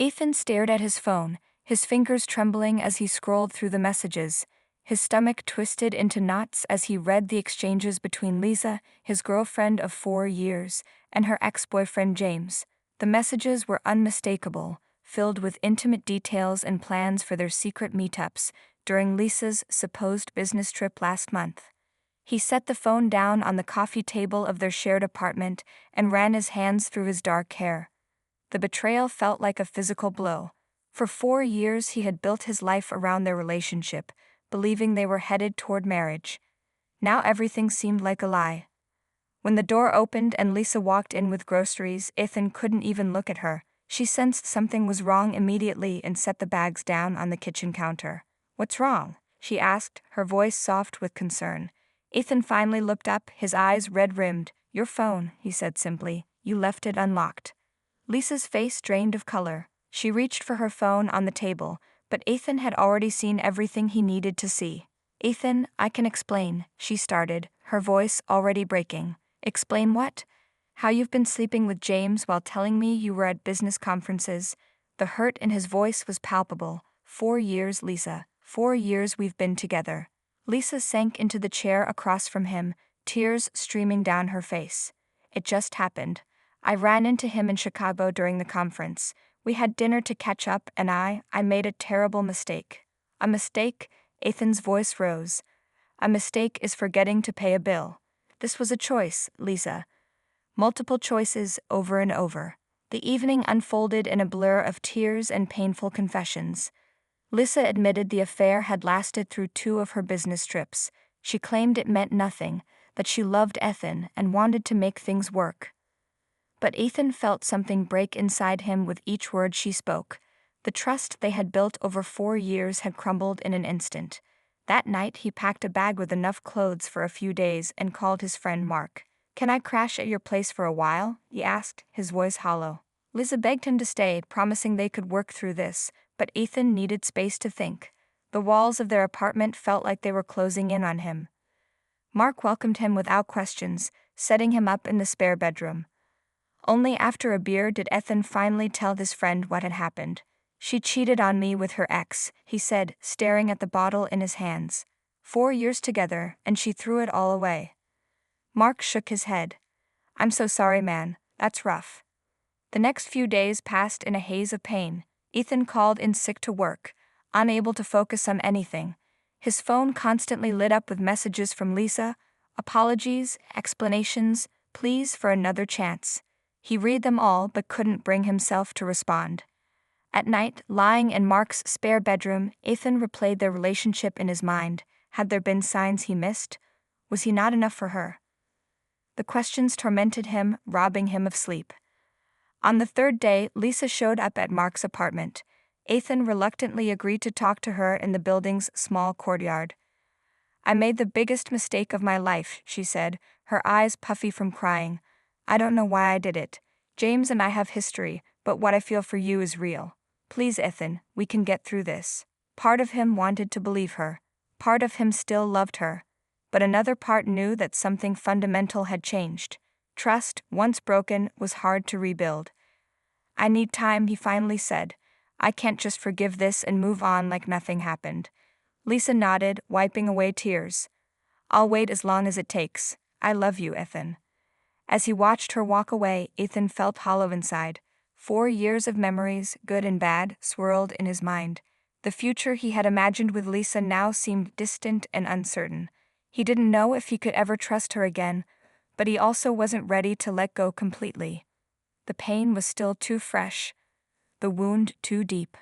Ethan stared at his phone, his fingers trembling as he scrolled through the messages. His stomach twisted into knots as he read the exchanges between Lisa, his girlfriend of 4 years, and her ex-boyfriend James. The messages were unmistakable, filled with intimate details and plans for their secret meetups during Lisa's supposed business trip last month. He set the phone down on the coffee table of their shared apartment and ran his hands through his dark hair. The betrayal felt like a physical blow. For 4 years he had built his life around their relationship, believing they were headed toward marriage. Now everything seemed like a lie. When the door opened and Lisa walked in with groceries, Ethan couldn't even look at her. She sensed something was wrong immediately and set the bags down on the kitchen counter. "What's wrong?" she asked, her voice soft with concern. Ethan finally looked up, his eyes red-rimmed. "Your phone," he said simply. "You left it unlocked." Lisa's face drained of color. She reached for her phone on the table, but Ethan had already seen everything he needed to see. "Ethan, I can explain," she started, her voice already breaking. "Explain what?" "How you've been sleeping with James while telling me you were at business conferences." The hurt in his voice was palpable. 4 years, Lisa. 4 years we've been together." Lisa sank into the chair across from him, tears streaming down her face. "It just happened. I ran into him in Chicago during the conference. We had dinner to catch up and I made a terrible mistake." "A mistake?" Ethan's voice rose. "A mistake is forgetting to pay a bill." This was a choice, Lisa. Multiple choices over and over. The evening unfolded in a blur of tears and painful confessions. Lisa admitted the affair had lasted through 2 of her business trips. She claimed it meant nothing, that she loved Ethan and wanted to make things work. But Ethan felt something break inside him with each word she spoke. The trust they had built over 4 years had crumbled in an instant. That night he packed a bag with enough clothes for a few days and called his friend Mark. "Can I crash at your place for a while?" he asked, his voice hollow. Lisa begged him to stay, promising they could work through this, but Ethan needed space to think. The walls of their apartment felt like they were closing in on him. Mark welcomed him without questions, setting him up in the spare bedroom. Only after a beer did Ethan finally tell his friend what had happened. "She cheated on me with her ex," he said, staring at the bottle in his hands. 4 years together, and she threw it all away. Mark shook his head. "I'm so sorry, man. That's rough." The next few days passed in a haze of pain. Ethan called in sick to work, unable to focus on anything. His phone constantly lit up with messages from Lisa, apologies, explanations, pleas for another chance. He read them all but couldn't bring himself to respond. At night, lying in Mark's spare bedroom, Ethan replayed their relationship in his mind. Had there been signs he missed? Was he not enough for her? The questions tormented him, robbing him of sleep. On the 3rd day, Lisa showed up at Mark's apartment. Ethan reluctantly agreed to talk to her in the building's small courtyard. "I made the biggest mistake of my life," she said, her eyes puffy from crying. "I don't know why I did it. James and I have history, but what I feel for you is real. Please, Ethan, we can get through this." Part of him wanted to believe her. Part of him still loved her. But another part knew that something fundamental had changed. Trust, once broken, was hard to rebuild. "I need time," he finally said. "I can't just forgive this and move on like nothing happened." Lisa nodded, wiping away tears. "I'll wait as long as it takes. I love you, Ethan." As he watched her walk away, Ethan felt hollow inside. 4 years of memories, good and bad, swirled in his mind. The future he had imagined with Lisa now seemed distant and uncertain. He didn't know if he could ever trust her again, but he also wasn't ready to let go completely. The pain was still too fresh, the wound too deep.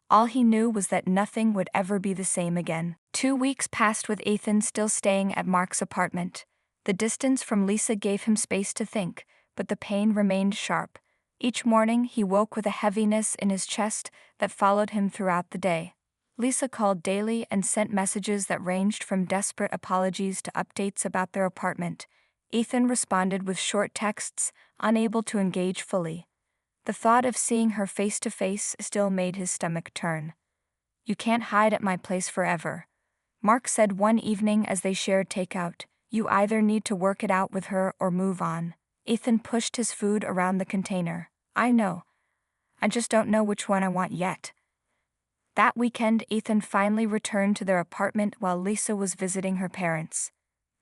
All he knew was that nothing would ever be the same again. 2 weeks passed with Ethan still staying at Mark's apartment. The distance from Lisa gave him space to think, but the pain remained sharp. Each morning he woke with a heaviness in his chest that followed him throughout the day. Lisa called daily and sent messages that ranged from desperate apologies to updates about their apartment. Ethan responded with short texts, unable to engage fully. The thought of seeing her face to face still made his stomach turn. "You can't hide at my place forever," Mark said one evening as they shared takeout. "You either need to work it out with her or move on." Ethan pushed his food around the container. "I know. I just don't know which one I want yet. That weekend, Ethan finally returned to their apartment while Lisa was visiting her parents.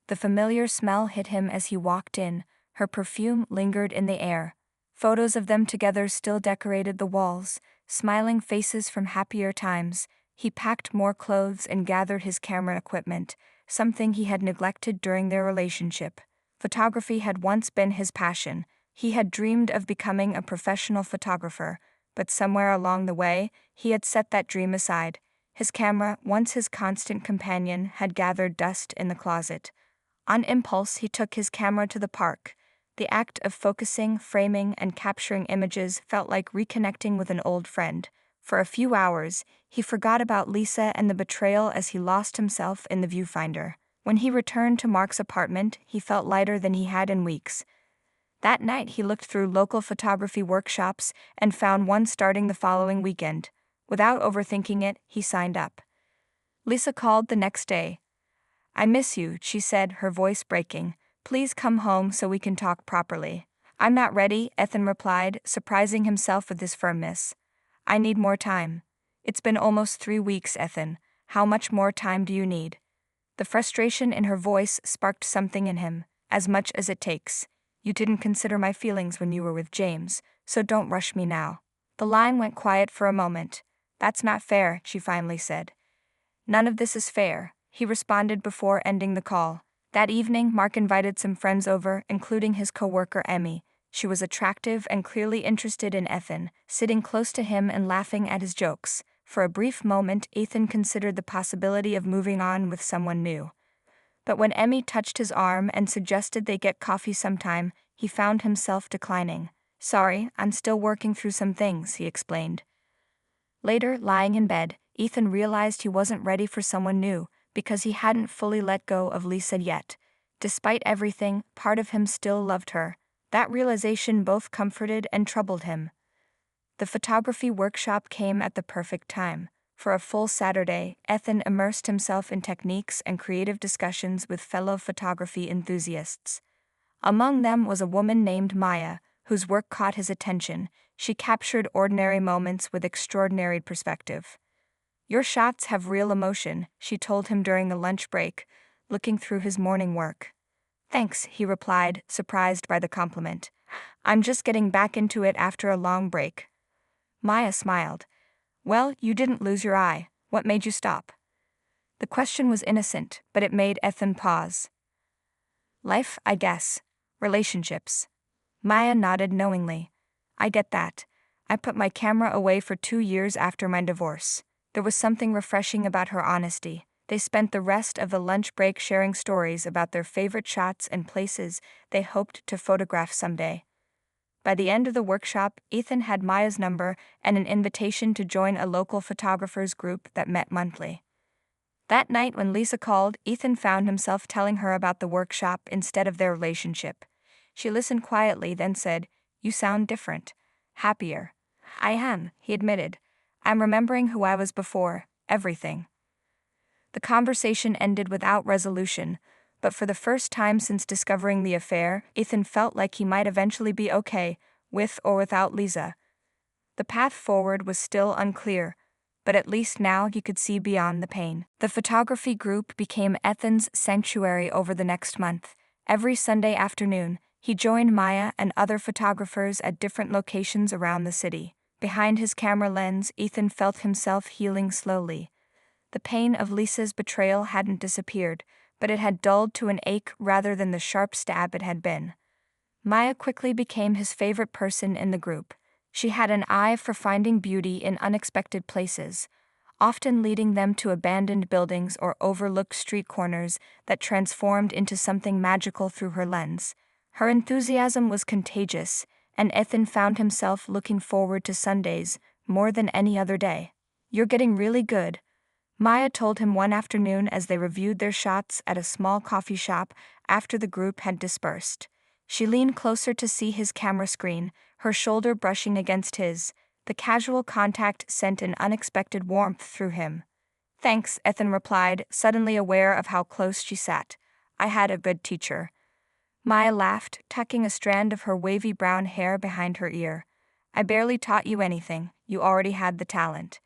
The familiar smell hit him as he walked in, her perfume lingered in the air. Photos of them together still decorated the walls, smiling faces from happier times. He packed more clothes and gathered his camera equipment, something he had neglected during their relationship. Photography had once been his passion. He had dreamed of becoming a professional photographer, but somewhere along the way, he had set that dream aside. His camera, once his constant companion, had gathered dust in the closet. On impulse, he took his camera to the park. The act of focusing, framing, and capturing images felt like reconnecting with an old friend. For a few hours, he forgot about Lisa and the betrayal as he lost himself in the viewfinder. When he returned to Mark's apartment, he felt lighter than he had in weeks. That night, he looked through local photography workshops and found one starting the following weekend. Without overthinking it, he signed up. Lisa called the next day. "I miss you," she said, her voice breaking. "Please come home so we can talk properly." "I'm not ready," Ethan replied, surprising himself with his firmness. "I need more time." "It's been almost 3 weeks, Ethan. How much more time do you need?" The frustration in her voice sparked something in him. "As much as it takes. You didn't consider my feelings when you were with James, so don't rush me now." The line went quiet for a moment. "That's not fair," she finally said. "None of this is fair," he responded before ending the call. That evening, Mark invited some friends over, including his coworker Emmy. She was attractive and clearly interested in Ethan, sitting close to him and laughing at his jokes. For a brief moment, Ethan considered the possibility of moving on with someone new. But when Emmy touched his arm and suggested they get coffee sometime, he found himself declining. "Sorry, I'm still working through some things," he explained. Later, lying in bed, Ethan realized he wasn't ready for someone new, because he hadn't fully let go of Lisa yet. Despite everything, part of him still loved her. That realization both comforted and troubled him. The photography workshop came at the perfect time. For a full Saturday, Ethan immersed himself in techniques and creative discussions with fellow photography enthusiasts. Among them was a woman named Maya, whose work caught his attention. She captured ordinary moments with extraordinary perspective. "Your shots have real emotion," she told him during the lunch break, looking through his morning work. "Thanks," he replied, surprised by the compliment. "I'm just getting back into it after a long break." Maya smiled. "Well, you didn't lose your eye. What made you stop?" The question was innocent, but it made Ethan pause. "Life, I guess. Relationships." Maya nodded knowingly. "I get that. I put my camera away for 2 years after my divorce." There was something refreshing about her honesty. They spent the rest of the lunch break sharing stories about their favorite shots and places they hoped to photograph someday. By the end of the workshop, Ethan had Maya's number and an invitation to join a local photographers group that met monthly. That night when Lisa called, Ethan found himself telling her about the workshop instead of their relationship. She listened quietly, then said, "You sound different. Happier." "I am," he admitted. "I'm remembering who I was before, everything." The conversation ended without resolution, but for the first time since discovering the affair, Ethan felt like he might eventually be okay, with or without Lisa. The path forward was still unclear, but at least now he could see beyond the pain. The photography group became Ethan's sanctuary over the next month. Every Sunday afternoon, he joined Maya and other photographers at different locations around the city. Behind his camera lens, Ethan felt himself healing slowly. The pain of Lisa's betrayal hadn't disappeared, but it had dulled to an ache rather than the sharp stab it had been. Maya quickly became his favorite person in the group. She had an eye for finding beauty in unexpected places, often leading them to abandoned buildings or overlooked street corners that transformed into something magical through her lens. Her enthusiasm was contagious, and Ethan found himself looking forward to Sundays more than any other day. "You're getting really good," Maya told him one afternoon as they reviewed their shots at a small coffee shop after the group had dispersed. She leaned closer to see his camera screen, her shoulder brushing against his. The casual contact sent an unexpected warmth through him. "Thanks," Ethan replied, suddenly aware of how close she sat. "I had a good teacher." Maya laughed, tucking a strand of her wavy brown hair behind her ear. I barely taught you anything, you already had the talent.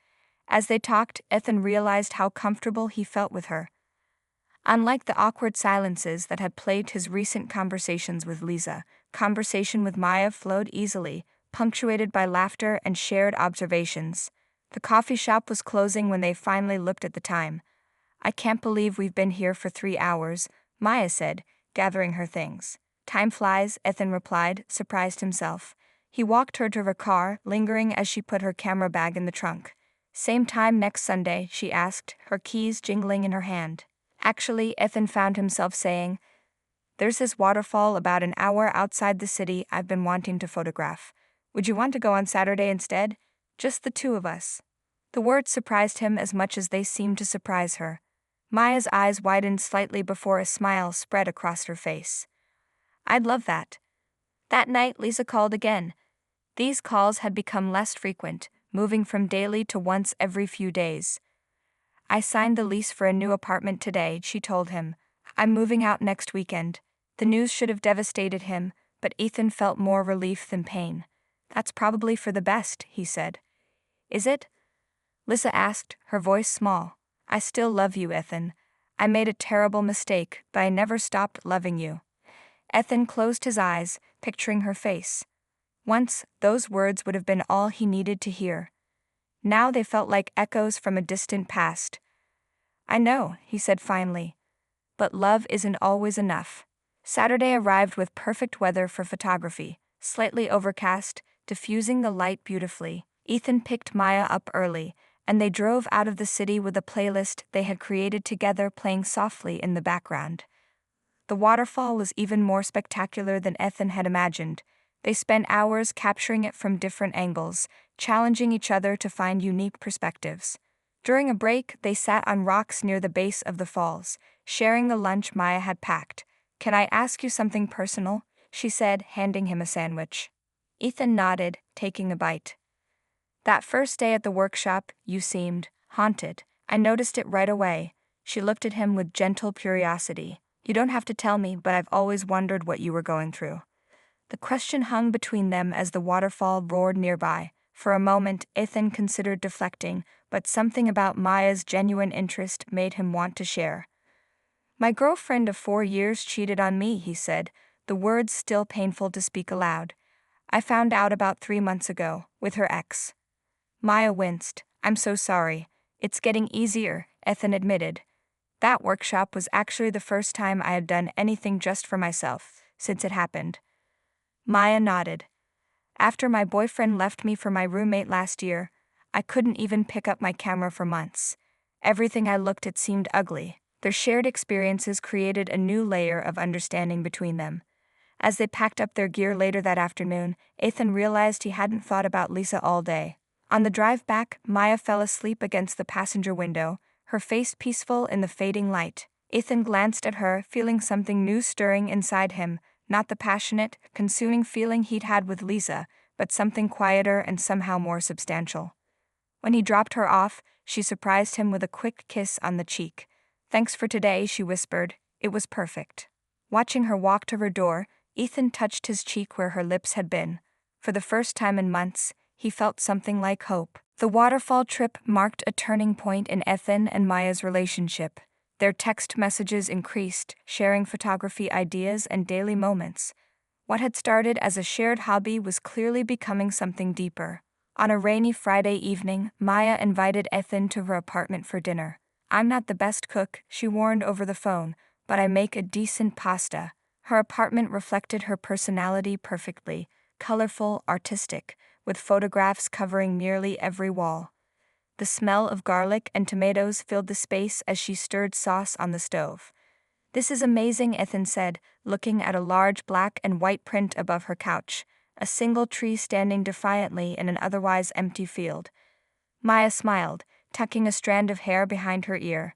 As they talked, Ethan realized how comfortable he felt with her. Unlike the awkward silences that had plagued his recent conversations with Lisa, conversation with Maya flowed easily, punctuated by laughter and shared observations. The coffee shop was closing when they finally looked at the time. I can't believe we've been here for 3 hours, Maya said, gathering her things. Time flies, Ethan replied, surprised himself. He walked her to her car, lingering as she put her camera bag in the trunk. Same time next Sunday, she asked, her keys jingling in her hand. Actually, Ethan found himself saying, "There's this waterfall about an hour outside the city I've been wanting to photograph. Would you want to go on Saturday instead? Just the two of us." The words surprised him as much as they seemed to surprise her. Maya's eyes widened slightly before a smile spread across her face. "I'd love that." That night, Lisa called again. These calls had become less frequent, moving from daily to once every few days. "I signed the lease for a new apartment today," she told him. "I'm moving out next weekend." The news should have devastated him, but Ethan felt more relief than pain. "That's probably for the best," he said. "Is it?" Lisa asked, her voice small. "I still love you, Ethan. I made a terrible mistake, but I never stopped loving you." Ethan closed his eyes, picturing her face. Once, those words would have been all he needed to hear. Now they felt like echoes from a distant past. "I know," he said finally. "But love isn't always enough." Saturday arrived with perfect weather for photography, slightly overcast, diffusing the light beautifully. Ethan picked Maya up early, and they drove out of the city with a playlist they had created together playing softly in the background. The waterfall was even more spectacular than Ethan had imagined. They spent hours capturing it from different angles, challenging each other to find unique perspectives. During a break, they sat on rocks near the base of the falls, sharing the lunch Maya had packed. "Can I ask you something personal?" she said, handing him a sandwich. Ethan nodded, taking a bite. "That first day at the workshop, you seemed haunted. I noticed it right away." She looked at him with gentle curiosity. "You don't have to tell me, but I've always wondered what you were going through." The question hung between them as the waterfall roared nearby. For a moment, Ethan considered deflecting, but something about Maya's genuine interest made him want to share. "My girlfriend of 4 years cheated on me," he said, the words still painful to speak aloud. "I found out about 3 months ago, with her ex." Maya winced. "I'm so sorry. It's getting easier," Ethan admitted. "That workshop was actually the first time I had done anything just for myself, since it happened." Maya nodded. "After my boyfriend left me for my roommate last year, I couldn't even pick up my camera for months. Everything I looked at seemed ugly." Their shared experiences created a new layer of understanding between them. As they packed up their gear later that afternoon, Ethan realized he hadn't thought about Lisa all day. On the drive back, Maya fell asleep against the passenger window, her face peaceful in the fading light. Ethan glanced at her, feeling something new stirring inside him, not the passionate, consuming feeling he'd had with Lisa, but something quieter and somehow more substantial. When he dropped her off, she surprised him with a quick kiss on the cheek. "Thanks for today," she whispered. "It was perfect." Watching her walk to her door, Ethan touched his cheek where her lips had been. For the first time in months, he felt something like hope. The waterfall trip marked a turning point in Ethan and Maya's relationship. Their text messages increased, sharing photography ideas and daily moments. What had started as a shared hobby was clearly becoming something deeper. On a rainy Friday evening, Maya invited Ethan to her apartment for dinner. "I'm not the best cook," she warned over the phone, "but I make a decent pasta." Her apartment reflected her personality perfectly, colorful, artistic, with photographs covering nearly every wall. The smell of garlic and tomatoes filled the space as she stirred sauce on the stove. "This is amazing," Ethan said, looking at a large black and white print above her couch, a single tree standing defiantly in an otherwise empty field. Maya smiled, tucking a strand of hair behind her ear.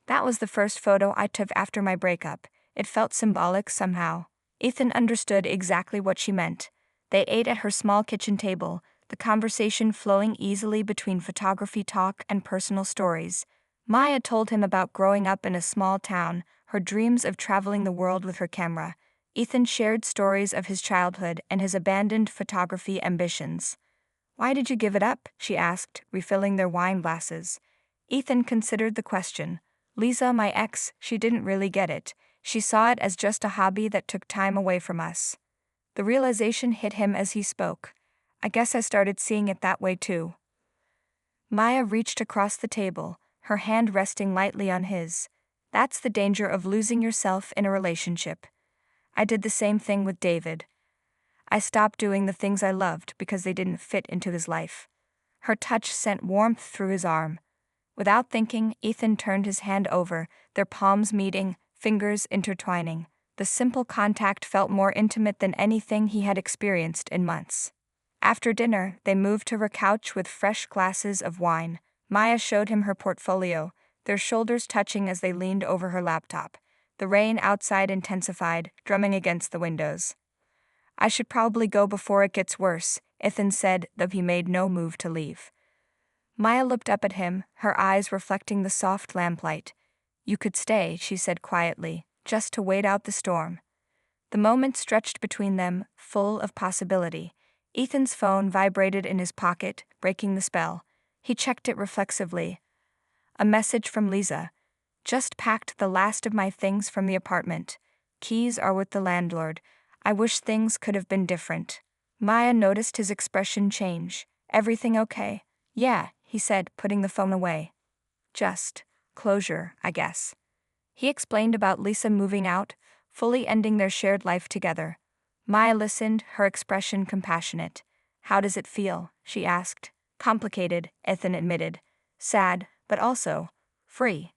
"That was the first photo I took after my breakup. It felt symbolic somehow." Ethan understood exactly what she meant. They ate at her small kitchen table, the conversation flowing easily between photography talk and personal stories. Maya told him about growing up in a small town, her dreams of traveling the world with her camera. Ethan shared stories of his childhood and his abandoned photography ambitions. "Why did you give it up?" she asked, refilling their wine glasses. Ethan considered the question. Lisa, my ex, she didn't really get it. She saw it as just a hobby that took time away from us. The realization hit him as he spoke. I guess I started seeing it that way too. Maya reached across the table, her hand resting lightly on his. That's the danger of losing yourself in a relationship. I did the same thing with David. I stopped doing the things I loved because they didn't fit into his life. Her touch sent warmth through his arm. Without thinking, Ethan turned his hand over, their palms meeting, fingers intertwining. The simple contact felt more intimate than anything he had experienced in months. After dinner, they moved to her couch with fresh glasses of wine. Maya showed him her portfolio, their shoulders touching as they leaned over her laptop. The rain outside intensified, drumming against the windows. I should probably go before it gets worse, Ethan said, though he made no move to leave. Maya looked up at him, her eyes reflecting the soft lamplight. You could stay, she said quietly, just to wait out the storm. The moment stretched between them, full of possibility. Ethan's phone vibrated in his pocket, breaking the spell. He checked it reflexively. A message from Lisa. Just packed the last of my things from the apartment. Keys are with the landlord. I wish things could have been different. Maya noticed his expression change. Everything okay? Yeah, he said, putting the phone away. Just closure, I guess. He explained about Lisa moving out, fully ending their shared life together. Maya listened, her expression compassionate. How does it feel? She asked. Complicated, Ethan admitted. Sad, but also free.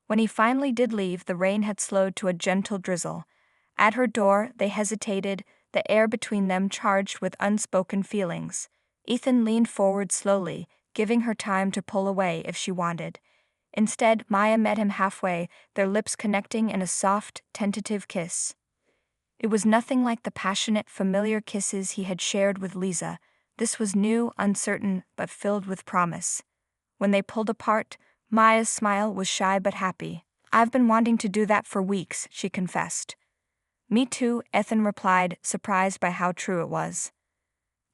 When he finally did leave, the rain had slowed to a gentle drizzle. At her door, they hesitated, the air between them charged with unspoken feelings. Ethan leaned forward slowly, giving her time to pull away if she wanted. Instead, Maya met him halfway, their lips connecting in a soft, tentative kiss. It was nothing like the passionate, familiar kisses he had shared with Lisa. This was new, uncertain, but filled with promise. When they pulled apart, Maya's smile was shy but happy. I've been wanting to do that for weeks, she confessed. Me too, Ethan replied, surprised by how true it was.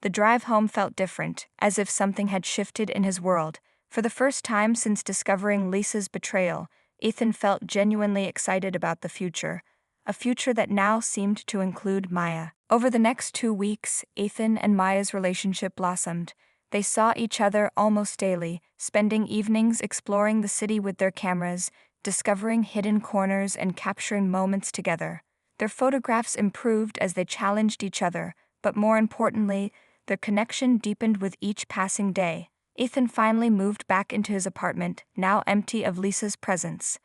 The drive home felt different, as if something had shifted in his world. For the first time since discovering Lisa's betrayal, Ethan felt genuinely excited about the future, a future that now seemed to include Maya. Over the next 2 weeks, Ethan and Maya's relationship blossomed. They saw each other almost daily, spending evenings exploring the city with their cameras, discovering hidden corners and capturing moments together. Their photographs improved as they challenged each other, but more importantly, their connection deepened with each passing day. Ethan finally moved back into his apartment, now empty of Lisa's presence.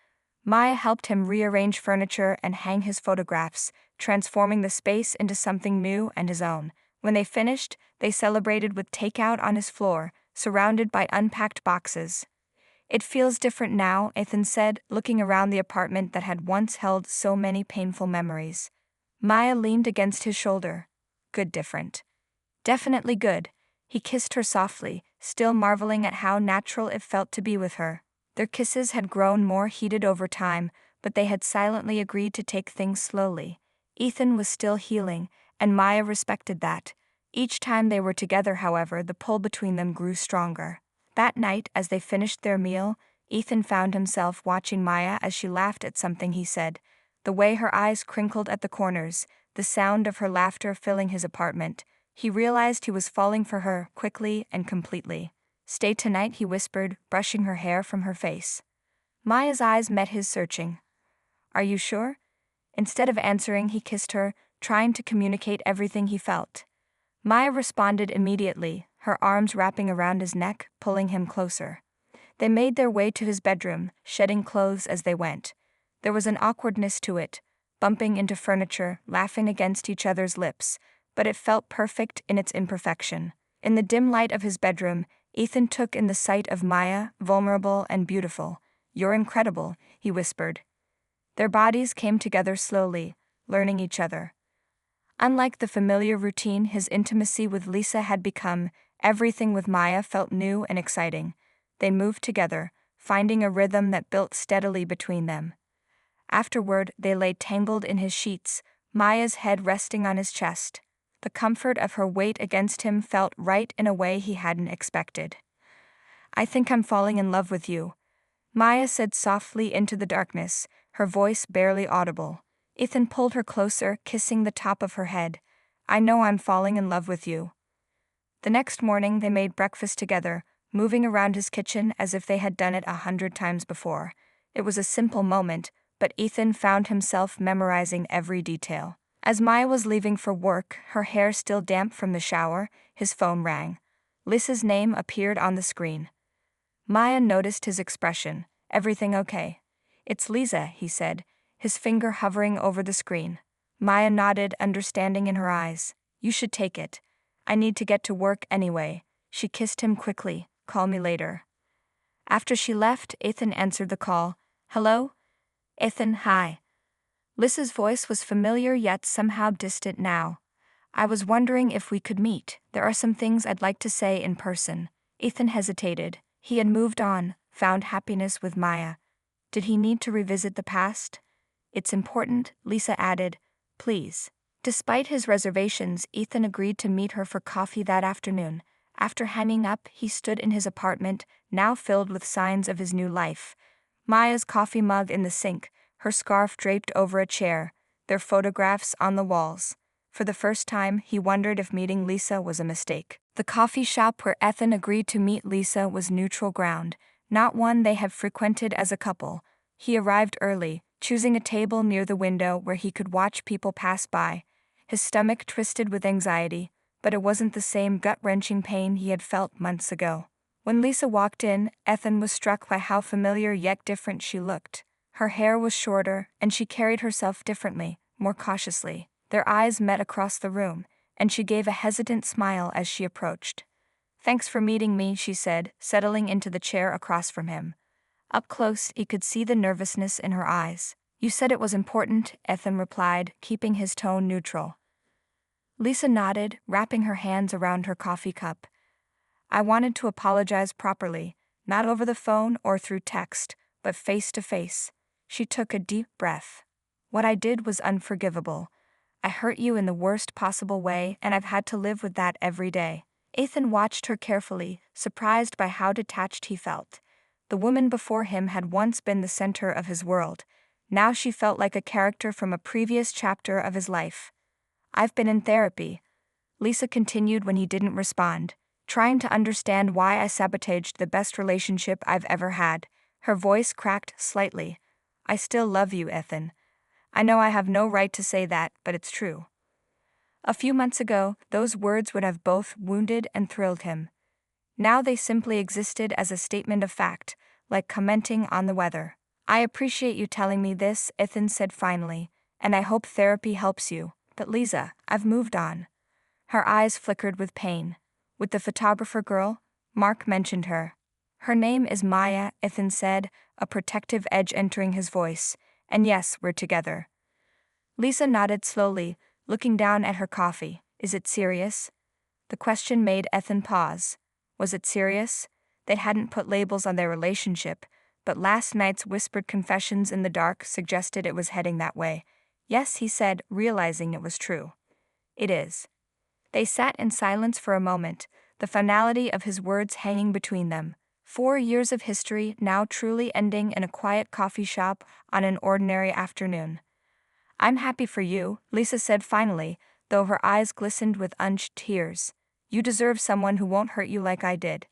Maya helped him rearrange furniture and hang his photographs, transforming the space into something new and his own. When they finished, they celebrated with takeout on his floor, surrounded by unpacked boxes. It feels different now, Ethan said, looking around the apartment that had once held so many painful memories. Maya leaned against his shoulder. Good different. Definitely good. He kissed her softly, still marveling at how natural it felt to be with her. Their kisses had grown more heated over time, but they had silently agreed to take things slowly. Ethan was still healing, and Maya respected that. Each time they were together, however, the pull between them grew stronger. That night, as they finished their meal, Ethan found himself watching Maya as she laughed at something he said. The way her eyes crinkled at the corners, the sound of her laughter filling his apartment. He realized he was falling for her, quickly and completely. Stay tonight, he whispered, brushing her hair from her face. Maya's eyes met his searching. Are you sure? Instead of answering, he kissed her, trying to communicate everything he felt. Maya responded immediately, her arms wrapping around his neck, pulling him closer. They made their way to his bedroom, shedding clothes as they went. There was an awkwardness to it, bumping into furniture, laughing against each other's lips, but it felt perfect in its imperfection. In the dim light of his bedroom, Ethan took in the sight of Maya, vulnerable and beautiful. You're incredible, he whispered. Their bodies came together slowly, learning each other. Unlike the familiar routine his intimacy with Lisa had become, everything with Maya felt new and exciting. They moved together, finding a rhythm that built steadily between them. Afterward, they lay tangled in his sheets, Maya's head resting on his chest. The comfort of her weight against him felt right in a way he hadn't expected. "I think I'm falling in love with you," Maya said softly into the darkness, her voice barely audible. Ethan pulled her closer, kissing the top of her head. "I know I'm falling in love with you." The next morning they made breakfast together, moving around his kitchen as if they had done it 100 times before. It was a simple moment, but Ethan found himself memorizing every detail. As Maya was leaving for work, her hair still damp from the shower, his phone rang. Lisa's name appeared on the screen. Maya noticed his expression. "Everything okay?" "It's Lisa," he said, his finger hovering over the screen. Maya nodded, understanding in her eyes. "You should take it. I need to get to work anyway." She kissed him quickly. "Call me later." After she left, Ethan answered the call. "Hello?" "Ethan, hi." Lisa's voice was familiar yet somehow distant now. "I was wondering if we could meet. There are some things I'd like to say in person." Ethan hesitated. He had moved on, found happiness with Maya. Did he need to revisit the past? "It's important," Lisa added. "Please." Despite his reservations, Ethan agreed to meet her for coffee that afternoon. After hanging up, he stood in his apartment, now filled with signs of his new life. Maya's coffee mug in the sink, her scarf draped over a chair, their photographs on the walls. For the first time, he wondered if meeting Lisa was a mistake. The coffee shop where Ethan agreed to meet Lisa was neutral ground, not one they had frequented as a couple. He arrived early, choosing a table near the window where he could watch people pass by. His stomach twisted with anxiety, but it wasn't the same gut-wrenching pain he had felt months ago. When Lisa walked in, Ethan was struck by how familiar yet different she looked. Her hair was shorter, and she carried herself differently, more cautiously. Their eyes met across the room, and she gave a hesitant smile as she approached. "Thanks for meeting me," she said, settling into the chair across from him. Up close, he could see the nervousness in her eyes. "You said it was important," Ethan replied, keeping his tone neutral. Lisa nodded, wrapping her hands around her coffee cup. "I wanted to apologize properly, not over the phone or through text, but face to face." She took a deep breath. "What I did was unforgivable. I hurt you in the worst possible way, and I've had to live with that every day." Ethan watched her carefully, surprised by how detached he felt. The woman before him had once been the center of his world. Now she felt like a character from a previous chapter of his life. "I've been in therapy," Lisa continued when he didn't respond, "trying to understand why I sabotaged the best relationship I've ever had." Her voice cracked slightly. "I still love you, Ethan. I know I have no right to say that, but it's true." A few months ago, those words would have both wounded and thrilled him. Now they simply existed as a statement of fact, like commenting on the weather. "I appreciate you telling me this," Ethan said finally, "and I hope therapy helps you. But Lisa, I've moved on." Her eyes flickered with pain. "With the photographer girl?" Mark mentioned her. "Her name is Maya," Ethan said, a protective edge entering his voice. "And yes, we're together." Lisa nodded slowly, looking down at her coffee. "Is it serious?" The question made Ethan pause. Was it serious? They hadn't put labels on their relationship, but last night's whispered confessions in the dark suggested it was heading that way. "Yes," he said, realizing it was true. "It is." They sat in silence for a moment, the finality of his words hanging between them. 4 years of history now truly ending in a quiet coffee shop on an ordinary afternoon. "I'm happy for you," Lisa said finally, though her eyes glistened with unshed tears. "You deserve someone who won't hurt you like I did."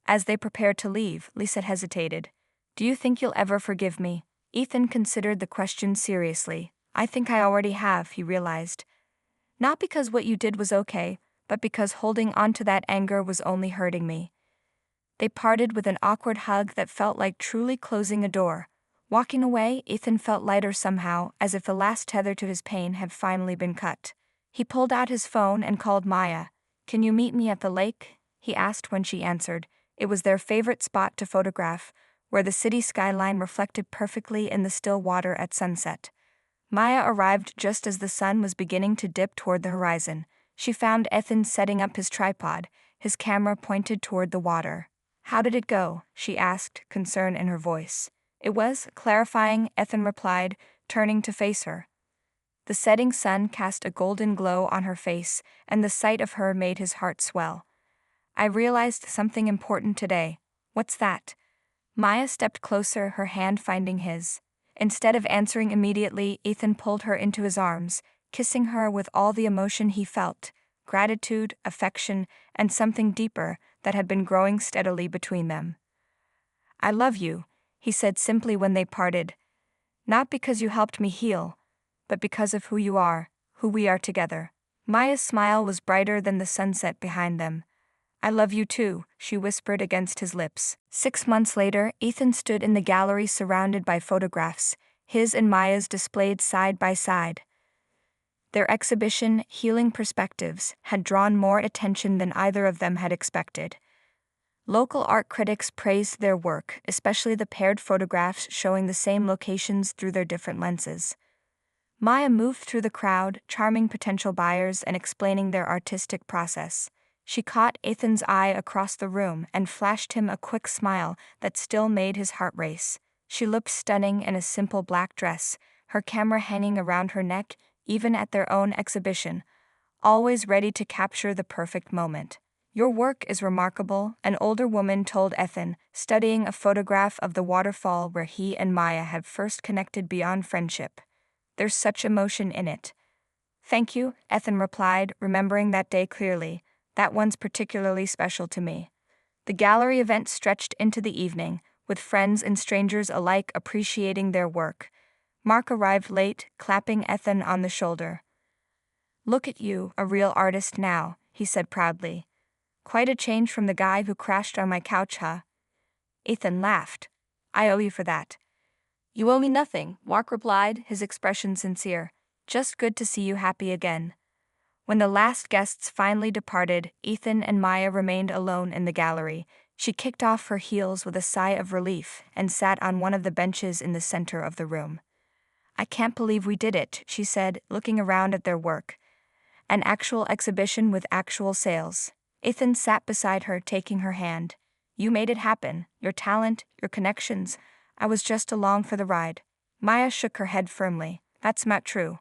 As they prepared to leave, Lisa hesitated. "Do you think you'll ever forgive me?" Ethan considered the question seriously. "I think I already have," he realized. "Not because what you did was okay, but because holding on to that anger was only hurting me." They parted with an awkward hug that felt like truly closing a door. Walking away, Ethan felt lighter somehow, as if the last tether to his pain had finally been cut. He pulled out his phone and called Maya. "Can you meet me at the lake?" he asked when she answered. It was their favorite spot to photograph, where the city skyline reflected perfectly in the still water at sunset. Maya arrived just as the sun was beginning to dip toward the horizon. She found Ethan setting up his tripod, his camera pointed toward the water. "How did it go?" she asked, concern in her voice. "It was clarifying," Ethan replied, turning to face her. The setting sun cast a golden glow on her face, and the sight of her made his heart swell. I realized something important today. What's that? Maya stepped closer, her hand finding his. Instead of answering immediately, Ethan pulled her into his arms, kissing her with all the emotion he felt, gratitude, affection, and something deeper that had been growing steadily between them. I love you, he said simply when they parted. Not because you helped me heal, but because of who you are, who we are together. Maya's smile was brighter than the sunset behind them. I love you too, she whispered against his lips. 6 months later, Ethan stood in the gallery surrounded by photographs, his and Maya's displayed side by side. Their exhibition, Healing Perspectives, had drawn more attention than either of them had expected. Local art critics praised their work, especially the paired photographs showing the same locations through their different lenses. Maya moved through the crowd, charming potential buyers and explaining their artistic process. She caught Ethan's eye across the room and flashed him a quick smile that still made his heart race. She looked stunning in a simple black dress, her camera hanging around her neck, even at their own exhibition, always ready to capture the perfect moment. Your work is remarkable, an older woman told Ethan, studying a photograph of the waterfall where he and Maya had first connected beyond friendship. There's such emotion in it. Thank you, Ethan replied, remembering that day clearly. That one's particularly special to me. The gallery event stretched into the evening, with friends and strangers alike appreciating their work. Mark arrived late, clapping Ethan on the shoulder. Look at you, a real artist now, he said proudly. Quite a change from the guy who crashed on my couch, huh? Ethan laughed. I owe you for that. You owe me nothing, Mark replied, his expression sincere. Just good to see you happy again. When the last guests finally departed, Ethan and Maya remained alone in the gallery. She kicked off her heels with a sigh of relief and sat on one of the benches in the center of the room. I can't believe we did it, she said, looking around at their work. An actual exhibition with actual sales. Ethan sat beside her, taking her hand. You made it happen, your talent, your connections. I was just along for the ride. Maya shook her head firmly. That's not true.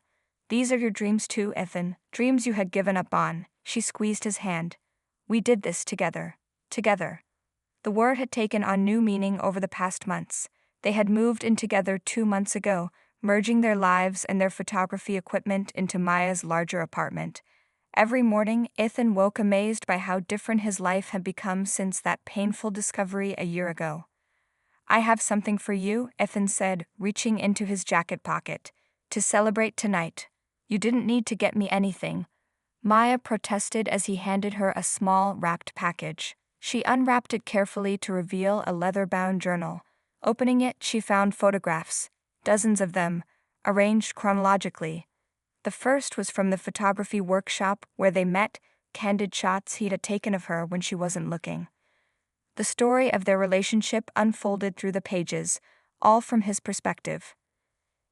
These are your dreams too, Ethan, dreams you had given up on. She squeezed his hand. We did this together. Together. The word had taken on new meaning over the past months. They had moved in together 2 months ago, merging their lives and their photography equipment into Maya's larger apartment. Every morning, Ethan woke amazed by how different his life had become since that painful discovery a year ago. I have something for you, Ethan said, reaching into his jacket pocket. To celebrate tonight. You didn't need to get me anything. Maya protested as he handed her a small, wrapped package. She unwrapped it carefully to reveal a leather-bound journal. Opening it, she found photographs, dozens of them, arranged chronologically. The first was from the photography workshop where they met, candid shots he'd had taken of her when she wasn't looking. The story of their relationship unfolded through the pages, all from his perspective.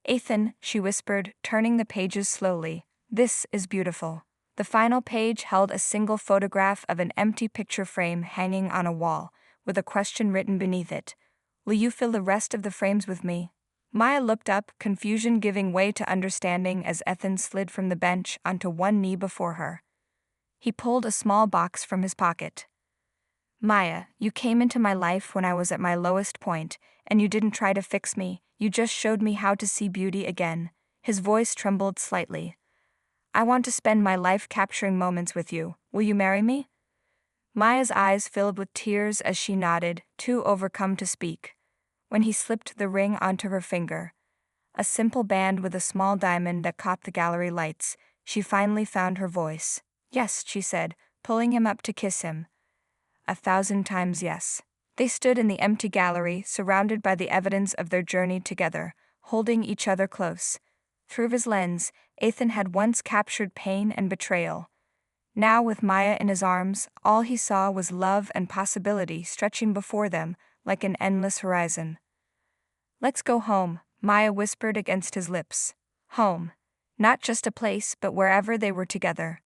Ethan, she whispered, turning the pages slowly. This is beautiful. The final page held a single photograph of an empty picture frame hanging on a wall, with a question written beneath it. Will you fill the rest of the frames with me? Maya looked up, confusion giving way to understanding as Ethan slid from the bench onto one knee before her. He pulled a small box from his pocket. Maya, you came into my life when I was at my lowest point, and you didn't try to fix me, you just showed me how to see beauty again. His voice trembled slightly. I want to spend my life capturing moments with you. Will you marry me? Maya's eyes filled with tears as she nodded, too overcome to speak. When he slipped the ring onto her finger, a simple band with a small diamond that caught the gallery lights, she finally found her voice. Yes, she said, pulling him up to kiss him. 1,000 times yes. They stood in the empty gallery, surrounded by the evidence of their journey together, holding each other close. Through his lens, Ethan had once captured pain and betrayal. Now, with Maya in his arms, all he saw was love and possibility stretching before them like an endless horizon. Let's go home, Maya whispered against his lips. Home. Not just a place, but wherever they were together.